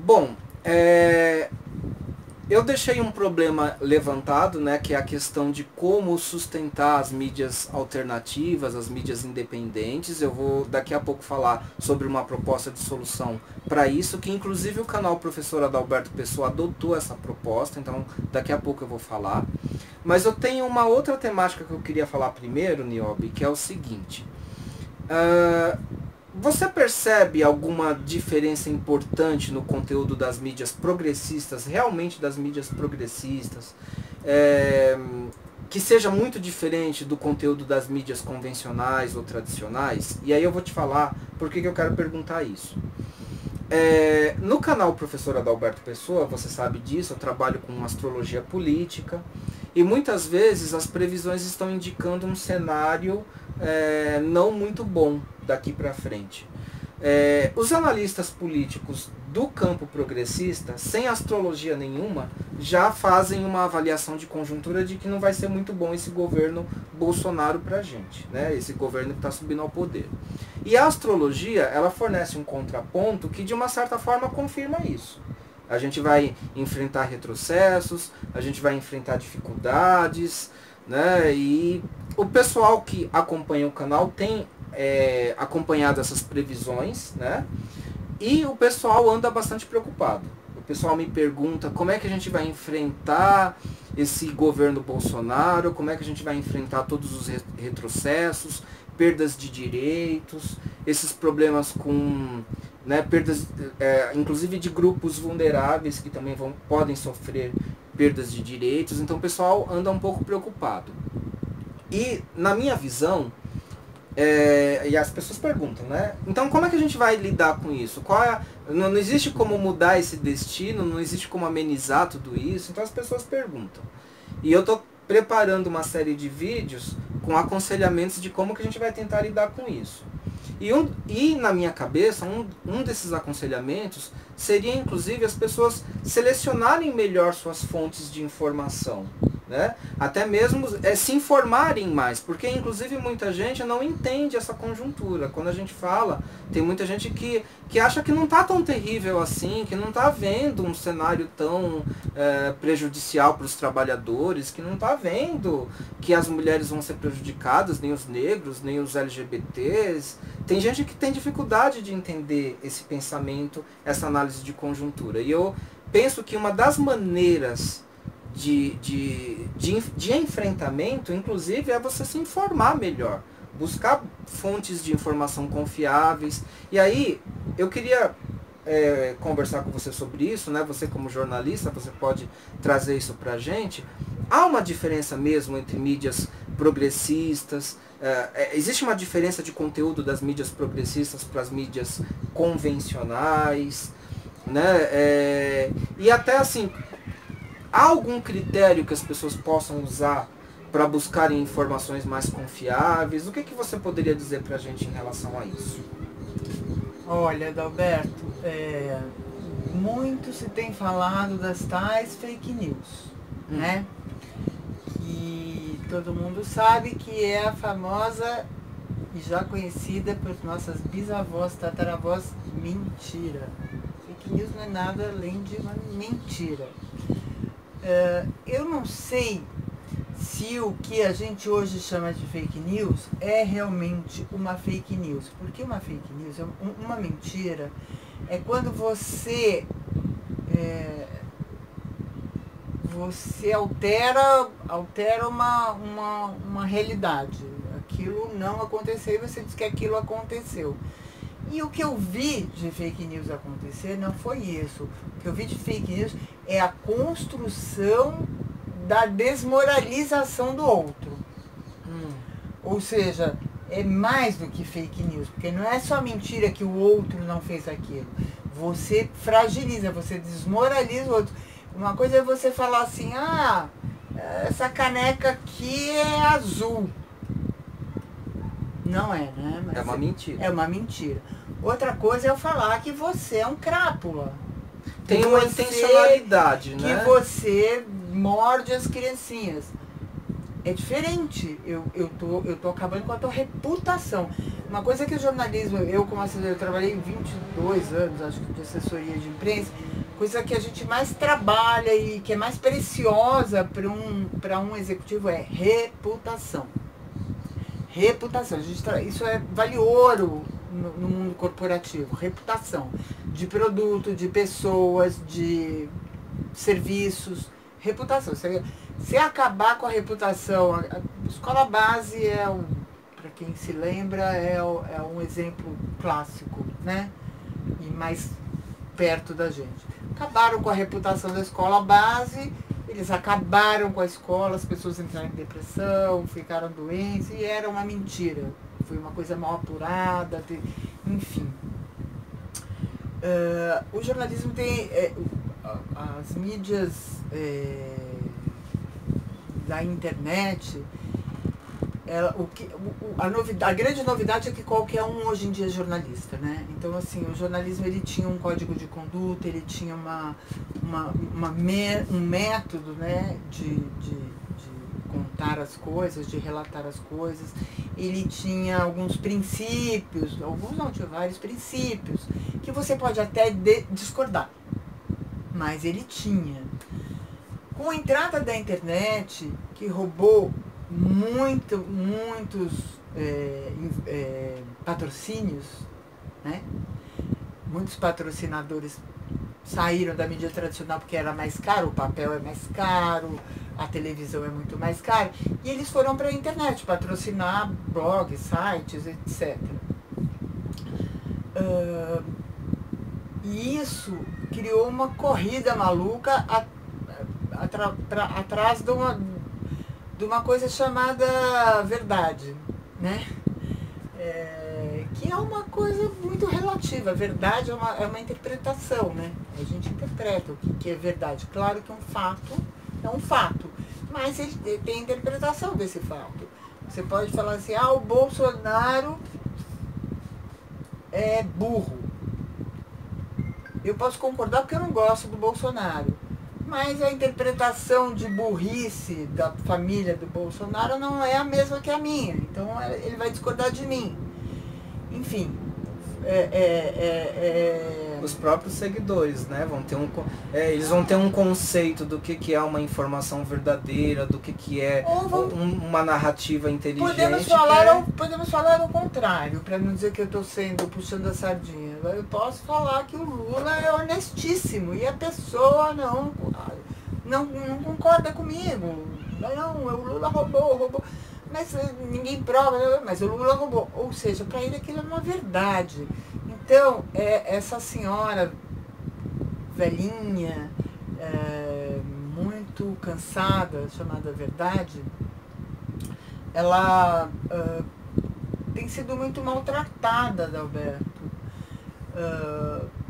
Bom, eu deixei um problema levantado, né, que é a questão de como sustentar as mídias alternativas, as mídias independentes. Eu vou daqui a pouco falar sobre uma proposta de solução para isso, que inclusive o canal Professor Adalberto Pessoa adotou essa proposta, então daqui a pouco eu vou falar. Mas eu tenho uma outra temática que eu queria falar primeiro, Niobe, que é o seguinte. Você percebe alguma diferença importante no conteúdo das mídias progressistas, realmente das mídias progressistas, que seja muito diferente do conteúdo das mídias convencionais ou tradicionais? E aí eu vou te falar por que eu quero perguntar isso. No canal Professor Adalberto Pessoa, você sabe disso, eu trabalho com astrologia política, e muitas vezes as previsões estão indicando um cenário não muito bom daqui para frente. Os analistas políticos do campo progressista, sem astrologia nenhuma, já fazem uma avaliação de conjuntura de que não vai ser muito bom esse governo Bolsonaro para a gente, né? Esse governo que está subindo ao poder. E a astrologia, ela fornece um contraponto que de uma certa forma confirma isso. A gente vai enfrentar retrocessos, a gente vai enfrentar dificuldades, né? E o pessoal que acompanha o canal tem acompanhado essas previsões, né? E o pessoal anda bastante preocupado. O pessoal me pergunta como é que a gente vai enfrentar esse governo Bolsonaro, como é que a gente vai enfrentar todos os retrocessos, perdas de direitos, esses problemas com, né, perdas, inclusive de grupos vulneráveis que também podem sofrer perdas de direitos. Então o pessoal anda um pouco preocupado. E na minha visão, e as pessoas perguntam, né? Então como é que a gente vai lidar com isso? Não existe como mudar esse destino, não existe como amenizar tudo isso. Então as pessoas perguntam. E eu estou preparando uma série de vídeos com aconselhamentos de como que a gente vai tentar lidar com isso. E na minha cabeça, um desses aconselhamentos seria inclusive as pessoas selecionarem melhor suas fontes de informação, né? Até mesmo se informarem mais, porque inclusive muita gente não entende essa conjuntura. Quando a gente fala, tem muita gente que acha que não está tão terrível assim, que não está vendo um cenário tão prejudicial para os trabalhadores, que não está vendo que as mulheres vão ser prejudicadas, nem os negros, nem os LGBTs. Tem gente que tem dificuldade de entender esse pensamento, essa análise de conjuntura. E eu penso que uma das maneiras de enfrentamento, inclusive, é você se informar melhor, buscar fontes de informação confiáveis. E aí, eu queria conversar com você sobre isso, né? Você como jornalista, você pode trazer isso pra gente. Há uma diferença mesmo entre mídias progressistas, existe uma diferença de conteúdo das mídias progressistas para as mídias convencionais, né? E até assim, há algum critério que as pessoas possam usar para buscarem informações mais confiáveis? O que você poderia dizer para a gente em relação a isso? Olha, Adalberto, muito se tem falado das tais fake news, né? Que todo mundo sabe que é a famosa e já conhecida por nossas bisavós, tataravós, mentira. Fake news não é nada além de uma mentira. Eu não sei se o que a gente hoje chama de fake news é realmente uma fake news. Porque uma fake news, uma mentira, é quando você altera uma realidade. Aquilo não aconteceu e você diz que aquilo aconteceu. E o que eu vi de fake news acontecer não foi isso. O que eu vi de fake news é a construção da desmoralização do outro. Ou seja, é mais do que fake news, porque não é só mentira que o outro não fez aquilo. Você fragiliza, você desmoraliza o outro. Uma coisa é você falar assim, essa caneca aqui é azul. Não é, né? Mas é uma mentira. É uma mentira. Outra coisa é eu falar que você é um crápula. Tem uma intencionalidade, né? Que você morde as criancinhas. É diferente. Eu tô acabando com a tua reputação. Uma coisa que o jornalismo, eu como assessora, eu trabalhei 22 anos, acho que de assessoria de imprensa, coisa que a gente mais trabalha e que é mais preciosa para um executivo é reputação. Reputação. Isso vale ouro no mundo corporativo. Reputação. De produto, de pessoas, de serviços. Reputação. Se acabar com a reputação, a escola base para quem se lembra, é um exemplo clássico, né? E mais perto da gente. Acabaram com a reputação da escola base, eles acabaram com a escola, as pessoas entraram em depressão, ficaram doentes, e era uma mentira. Foi uma coisa mal apurada, enfim. O jornalismo tem... as mídias da internet... a grande novidade é que qualquer um hoje em dia é jornalista, né? Então, assim, o jornalismo ele tinha um código de conduta, ele tinha um método, né, de contar as coisas, de relatar as coisas. Ele tinha alguns princípios, alguns não, tinha vários princípios, que você pode até discordar, mas ele tinha. Com a entrada da internet, que roubou muitos patrocínios, né? Muitos patrocinadores saíram da mídia tradicional porque era mais caro, o papel é mais caro, a televisão é muito mais cara, e eles foram para a internet patrocinar blogs, sites, etc. E isso criou uma corrida maluca atrás de uma coisa chamada verdade, né? Que é uma coisa muito relativa. A verdade é uma interpretação, né? A gente interpreta o que é verdade. Claro que um fato é um fato, mas ele tem interpretação desse fato. Você pode falar assim, o Bolsonaro é burro. Eu posso concordar porque eu não gosto do Bolsonaro. Mas a interpretação de burrice da família do Bolsonaro não é a mesma que a minha. Então ele vai discordar de mim. Enfim. Os próprios seguidores, né? Eles vão ter um conceito do que é uma informação verdadeira, do que é uma narrativa inteligente. Podemos falar o contrário, para não dizer que eu estou puxando a sardinha. Eu posso falar que o Lula é honestíssimo e a pessoa não concorda comigo. Não, o Lula roubou. Mas ninguém prova, mas o Lula roubou. Ou seja, para ele aquilo é uma verdade. Então, essa senhora velhinha, muito cansada, chamada Verdade, ela tem sido muito maltratada, Adalberto,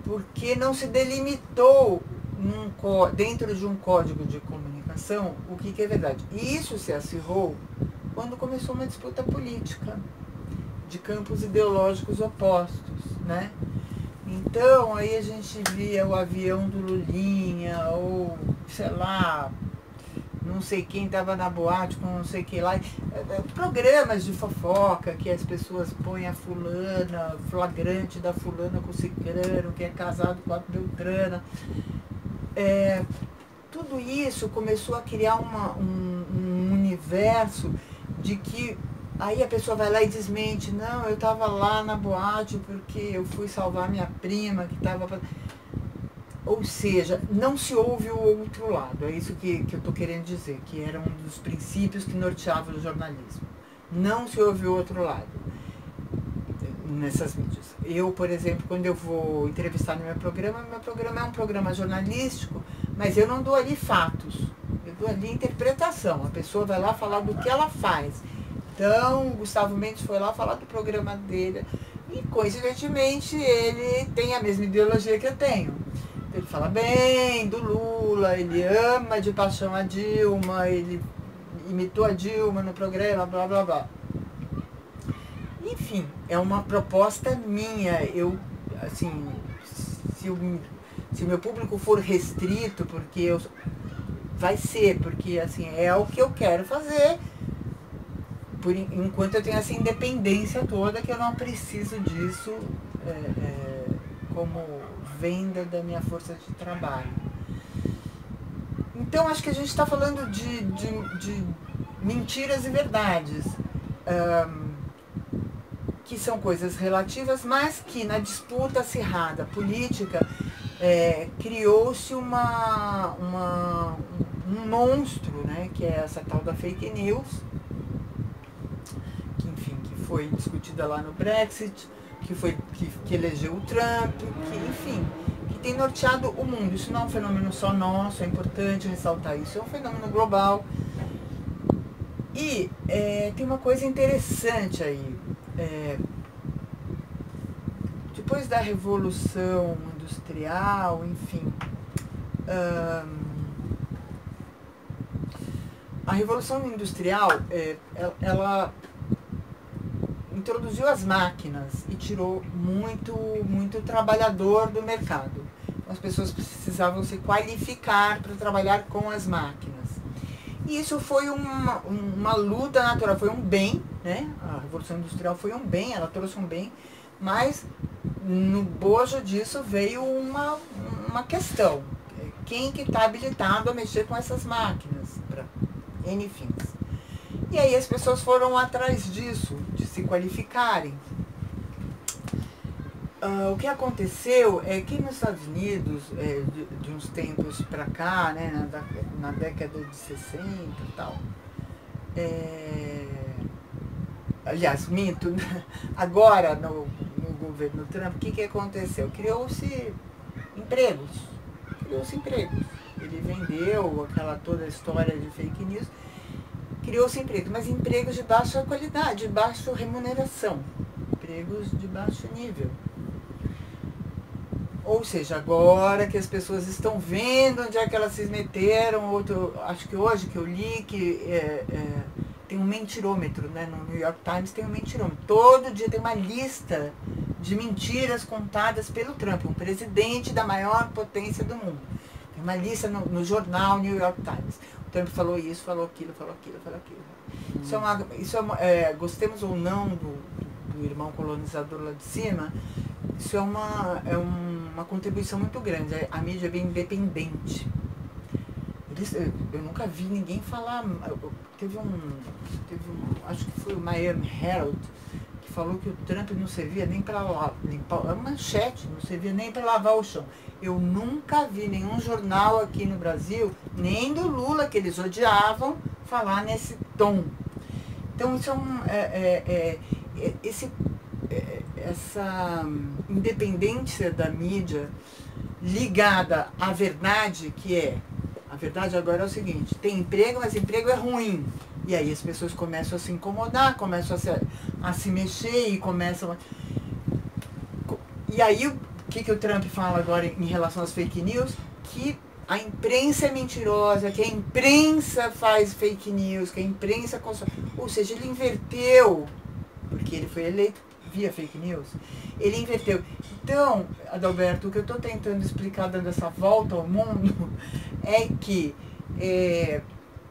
porque não se delimitou dentro de um código de comunicação o que é verdade. E isso se acirrou quando começou uma disputa política de campos ideológicos opostos, né? Então, aí a gente via o avião do Lulinha, ou, sei lá, não sei quem estava na boate com não sei quem lá. Programas de fofoca, que as pessoas põem a fulana, flagrante da fulana com o ciclano, que é casado com a Beltrana. Tudo isso começou a criar um universo de que aí a pessoa vai lá e desmente, não, eu estava lá na boate porque eu fui salvar minha prima que estava... Ou seja, não se ouve o outro lado, é isso que eu estou querendo dizer, que era um dos princípios que norteavam o jornalismo. Não se ouve o outro lado nessas mídias. Eu, por exemplo, quando eu vou entrevistar no meu programa é um programa jornalístico, mas eu não dou ali fatos, eu dou ali interpretação. A pessoa vai lá falar do que ela faz. Então, o Gustavo Mendes foi lá falar do programa dele e, coincidentemente, ele tem a mesma ideologia que eu tenho. Ele fala bem do Lula, ele ama de paixão a Dilma, ele imitou a Dilma no programa, blá, blá, blá. Enfim, é uma proposta minha. Eu, assim, se o meu público for restrito, vai ser, porque, assim, é o que eu quero fazer. enquanto eu tenho essa independência toda, que eu não preciso disso como venda da minha força de trabalho. Então, acho que a gente está falando de mentiras e verdades, que são coisas relativas, mas que na disputa acirrada política criou-se um monstro, né, que é essa tal da fake news, que, enfim, que foi discutida lá no Brexit, que elegeu o Trump, que, enfim, que tem norteado o mundo. Isso não é um fenômeno só nosso, é importante ressaltar isso, é um fenômeno global. E tem uma coisa interessante aí. Depois da Revolução Industrial, enfim, a Revolução Industrial, ela introduziu as máquinas e tirou muito trabalhador do mercado. As pessoas precisavam se qualificar para trabalhar com as máquinas. E isso foi uma luta natural, foi um bem, né? A Revolução Industrial foi um bem, ela trouxe um bem, mas no bojo disso veio uma questão. Quem que está habilitado a mexer com essas máquinas? Para N fins. E aí as pessoas foram atrás disso, de se qualificarem. O que aconteceu é que nos Estados Unidos, de uns tempos para cá, né, na década de 60 e tal, aliás, minto, agora no governo Trump, o que aconteceu? Criou-se empregos. Ele vendeu toda a história de fake news, criou-se empregos, mas empregos de baixa qualidade, de baixa remuneração, empregos de baixo nível. Ou seja, agora que as pessoas estão vendo onde é que elas se meteram, acho que hoje que eu li que tem um mentirômetro, né? No New York Times tem um mentirômetro. Todo dia tem uma lista de mentiras contadas pelo Trump, um presidente da maior potência do mundo. Tem uma lista no jornal New York Times. O Trump falou isso, falou aquilo, falou aquilo, falou aquilo. Gostemos ou não do irmão colonizador lá de cima, isso é uma contribuição muito grande. A mídia é bem independente. Eu nunca vi ninguém falar. Teve acho que foi o Miami Herald, que falou que o Trump não servia nem para limpar a manchete, não servia nem para lavar o chão. Eu nunca vi nenhum jornal aqui no Brasil, nem do Lula, que eles odiavam, falar nesse tom. Então isso essa independência da mídia ligada à verdade, a verdade agora é o seguinte: tem emprego, mas emprego é ruim. E aí as pessoas começam a se incomodar, começam a se mexer e começam E aí o que o Trump fala agora em relação às fake news? Que a imprensa é mentirosa, que a imprensa faz fake news, que a imprensa consome. Ou seja, ele inverteu, porque ele foi eleito via fake news, ele inverteu. Então, Adalberto, o que eu estou tentando explicar, dando essa volta ao mundo, é que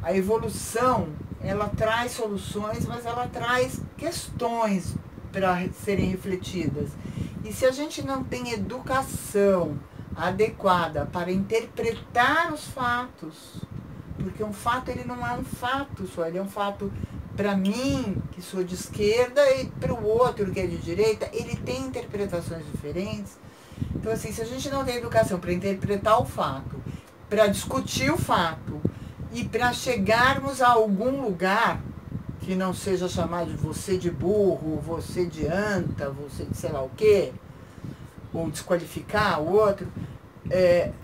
a evolução, ela traz soluções, mas ela traz questões para serem refletidas. E se a gente não tem educação adequada para interpretar os fatos, porque um fato, ele não é um fato só, ele é um fato para mim, que sou de esquerda, e para o outro, que é de direita, ele tem interpretações diferentes. Então, assim, se a gente não tem educação para interpretar o fato, para discutir o fato, e para chegarmos a algum lugar que não seja chamado de você de burro, você de anta, você de sei lá o quê, ou desqualificar o outro,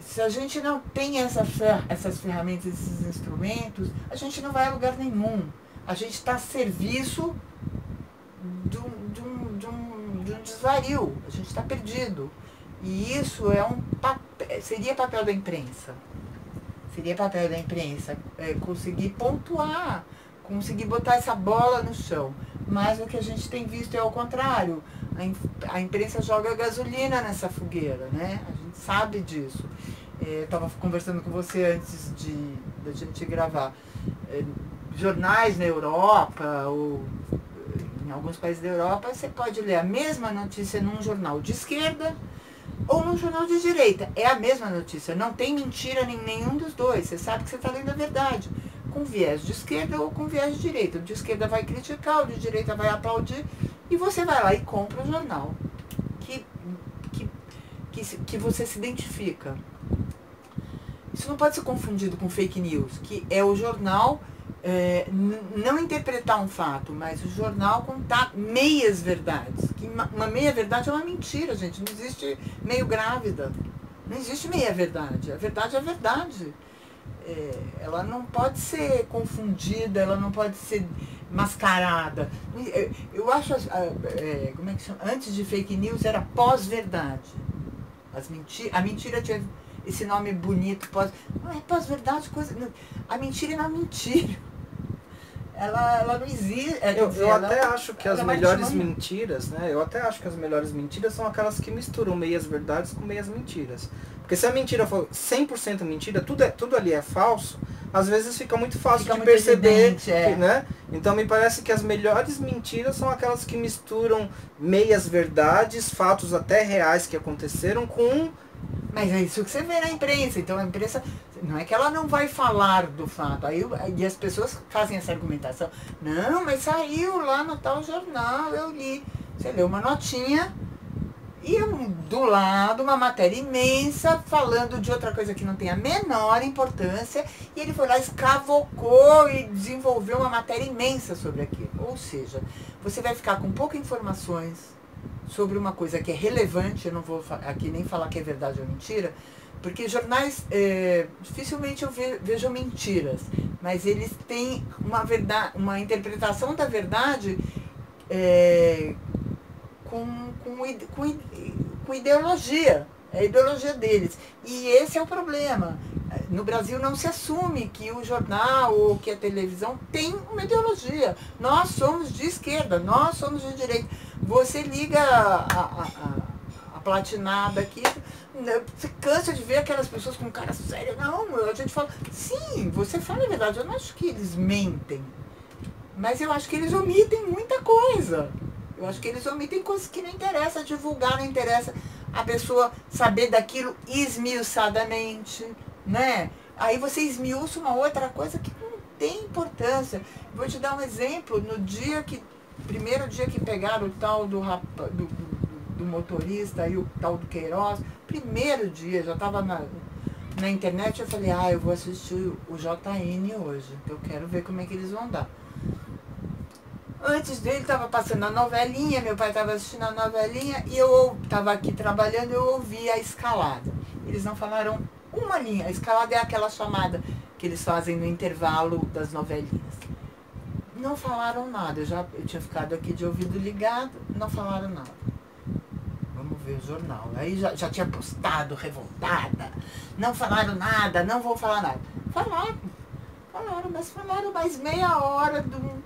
se a gente não tem essas ferramentas, esses instrumentos, a gente não vai a lugar nenhum. A gente está a serviço de um desvario, a gente está perdido. E isso seria papel da imprensa. Seria papel da imprensa conseguir pontuar, conseguir botar essa bola no chão. Mas o que a gente tem visto é ao contrário. A imprensa joga gasolina nessa fogueira, né? A gente sabe disso. Eu estava conversando com você antes da gente gravar. jornais na Europa, ou em alguns países da Europa, você pode ler a mesma notícia num jornal de esquerda ou num jornal de direita. É a mesma notícia, não tem mentira em nenhum dos dois. Você sabe que você está lendo a verdade, com viés de esquerda ou com viés de direita. O de esquerda vai criticar, o de direita vai aplaudir, e você vai lá e compra o jornal que você se identifica. Isso não pode ser confundido com fake news, que é o jornal não interpretar um fato, mas o jornal contar meias verdades. Que uma meia verdade é uma mentira, gente. Não existe meio grávida. Não existe meia verdade. A verdade é a verdade. Ela não pode ser confundida, ela não pode ser mascarada. Eu acho, como é que chama? Antes de fake news era pós-verdade. A mentira tinha esse nome bonito, não é pós-verdade, coisa. Não, a mentira é uma mentira. Ela não existe. Eu até acho que as melhores mentiras, né? Eu até acho que as melhores mentiras são aquelas que misturam meias verdades com meias mentiras. Porque se a mentira for 100% mentira, tudo ali é falso, às vezes fica muito fácil de perceber, né? Então me parece que as melhores mentiras são aquelas que misturam meias verdades, fatos até reais que aconteceram com... Mas é isso que você vê na imprensa. Então a imprensa, não é que ela não vai falar do fato. E as pessoas fazem essa argumentação. Não, mas saiu lá no tal jornal, eu li. Você lê uma notinha e do lado uma matéria imensa falando de outra coisa que não tem a menor importância. E ele foi lá, escavocou e desenvolveu uma matéria imensa sobre aquilo. Ou seja, você vai ficar com poucas informações sobre uma coisa que é relevante. Eu não vou aqui nem falar que é verdade ou mentira, porque jornais, dificilmente eu vejo mentiras, mas eles têm uma interpretação da verdade com ideologia. É a ideologia deles. E esse é o problema. No Brasil não se assume que o jornal ou que a televisão tem uma ideologia. Nós somos de esquerda, nós somos de direita. Você liga a platinada aqui, você cansa de ver aquelas pessoas com cara séria. Não, a gente fala, sim, você fala a verdade. Eu não acho que eles mentem, mas eu acho que eles omitem muita coisa. Eu acho que eles omitem coisas que não interessa divulgar, não interessa a pessoa saber daquilo esmiuçadamente, né? Aí você esmiuça uma outra coisa que não tem importância. Vou te dar um exemplo. No primeiro dia que pegaram o tal do motorista e o tal do Queiroz, primeiro dia, já estava na internet, eu falei, eu vou assistir o JN hoje, eu quero ver como é que eles vão dar. Antes dele estava passando a novelinha, meu pai estava assistindo a novelinha e eu estava aqui trabalhando, eu ouvi a escalada. Eles não falaram uma linha. A escalada é aquela chamada que eles fazem no intervalo das novelinhas. Não falaram nada. Eu tinha ficado aqui de ouvido ligado, não falaram nada. Vamos ver o jornal. Aí já tinha postado, revoltada. Não falaram nada, não vou falar nada. Falaram, mas falaram mais meia hora do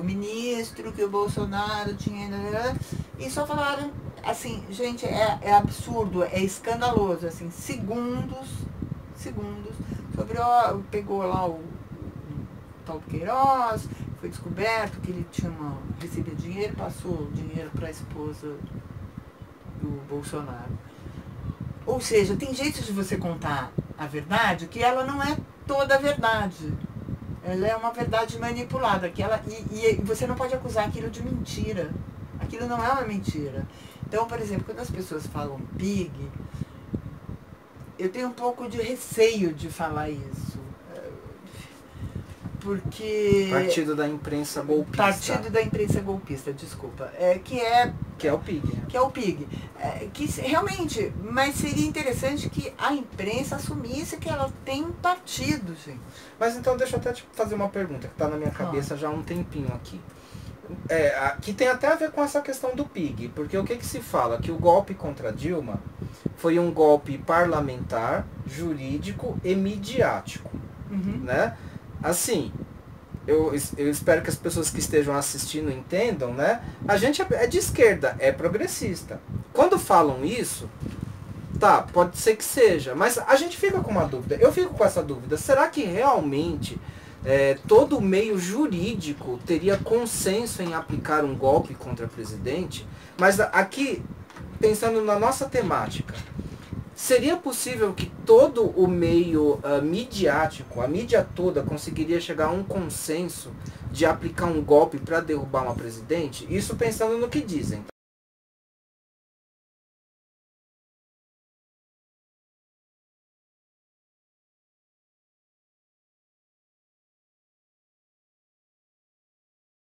ministro que o Bolsonaro tinha, e só falaram assim, gente, é absurdo, é escandaloso, assim, segundos, sobre pegou lá o tal do Queiroz, foi descoberto que ele recebia dinheiro, passou dinheiro para a esposa do Bolsonaro. Ou seja, tem jeito de você contar a verdade que ela não é toda a verdade. Ela é uma verdade manipulada. E você não pode acusar aquilo de mentira. Aquilo não é uma mentira. Então, por exemplo, quando as pessoas falam PIG, eu tenho um pouco de receio de falar isso. Porque... Partido da imprensa golpista. Partido da imprensa golpista, desculpa. Que é o PIG. Que é o PIG. Que realmente, mas seria interessante que a imprensa assumisse que ela tem um partido, gente. Mas então deixa eu até te fazer uma pergunta que está na minha cabeça já há um tempinho aqui. Que tem até a ver com essa questão do PIG. Porque o que se fala? Que o golpe contra Dilma foi um golpe parlamentar, jurídico e midiático. Né? Assim, eu espero que as pessoas que estejam assistindo entendam, né? A gente é de esquerda, é progressista. Quando falam isso, tá, pode ser que seja, mas a gente fica com uma dúvida. Eu fico com essa dúvida. Será que realmente todo o meio jurídico teria consenso em aplicar um golpe contra o presidente, mas aqui, pensando na nossa temática, seria possível que todo o meio midiático, a mídia toda, conseguiria chegar a um consenso de aplicar um golpe para derrubar uma presidente? Isso pensando no que dizem.